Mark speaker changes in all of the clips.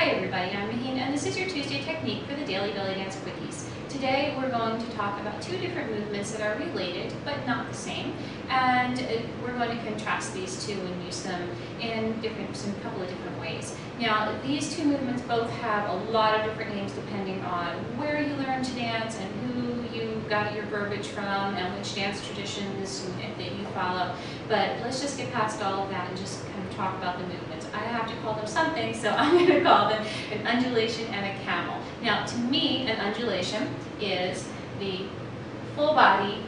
Speaker 1: Hi everybody, I'm Mahin, and this is your Tuesday technique for the daily Bellydance Quickies. Today we're going to talk about two different movements that are related but not the same, and we're going to contrast these two and use them in a couple of different ways. Now, these two movements both have a lot of different names depending on where you learn to dance and who you got your verbiage from and which dance traditions that you follow. But let's just get past all of that and just kind of talk about the movements. I have to call them something, so I'm going to call them an undulation and a camel. Now, to me, an undulation is the full body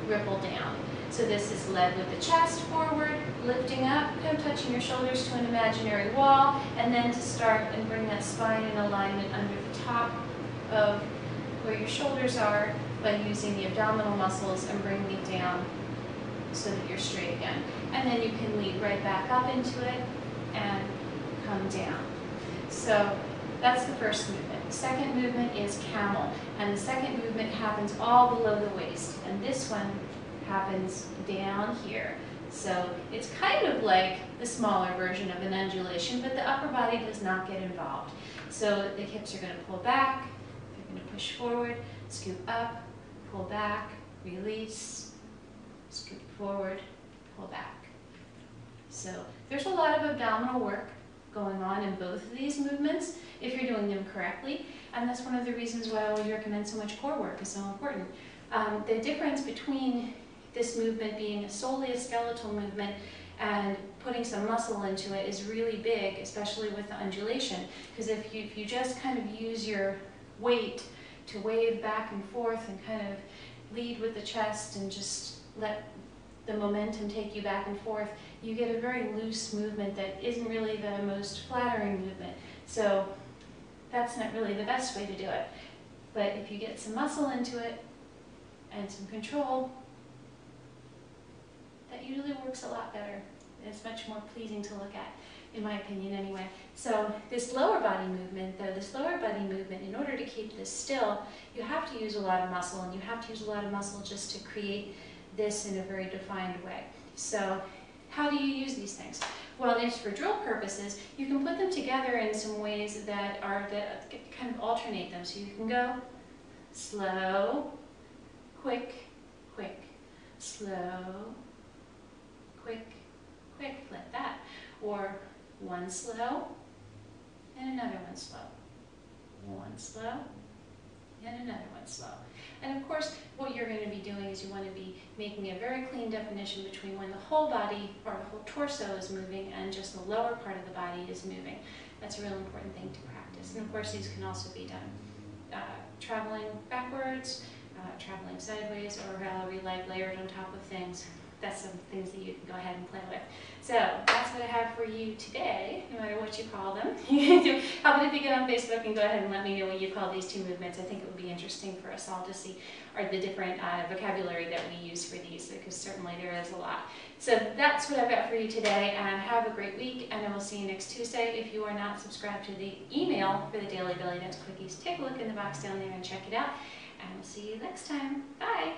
Speaker 1: ripple down. So this is led with the chest forward, lifting up, kind of touching your shoulders to an imaginary wall, and then to start and bring that spine in alignment under the top of where your shoulders are by using the abdominal muscles and bringing it down so that you're straight again. And then you can lead right back up into it and come down. So that's the first movement. The second movement is camel, and the second movement happens all below the waist, and this one happens down here. So it's kind of like the smaller version of an undulation, but the upper body does not get involved. So the hips are going to pull back, they're going to push forward, scoop up, pull back, release, scoop forward, pull back. So there's a lot of abdominal work going on in both of these movements if you're doing them correctly, and that's one of the reasons why I always recommend so much core work is so important. The difference between this movement being solely a skeletal movement and putting some muscle into it is really big, especially with the undulation, because if you just kind of use your weight to wave back and forth and kind of lead with the chest and just let the momentum take you back and forth, you get a very loose movement that isn't really the most flattering movement. So that's not really the best way to do it. But if you get some muscle into it and some control, that usually works a lot better. It's much more pleasing to look at, in my opinion anyway. So this lower body movement, though, in order to keep this still, you have to use a lot of muscle, and you have to use a lot of muscle just to create this in a very defined way. So how do you use these things? Well, just for drill purposes, you can put them together in some ways that kind of alternate them. So you can go slow, quick, quick, slow, quick, quick, like that. Or one slow and another one slow. One slow and another one slow. And of course, what you're going to be doing is you want to be making a very clean definition between when the whole body or the whole torso is moving and just the lower part of the body is moving. That's a real important thing to practice. And of course, these can also be done traveling backwards, traveling sideways, or layered on top of things. That's some things that you can go ahead and play with. So that's what I have for you today, no matter what you call them. How about if you get on Facebook and go ahead and let me know what you call these two movements. I think it would be interesting for us all to see the different vocabulary that we use for these, because certainly there is a lot. So that's what I've got for you today, and have a great week, and I will see you next Tuesday. If you are not subscribed to the email for the Daily Bellydance Quickies, take a look in the box down there and check it out, and we'll see you next time. Bye!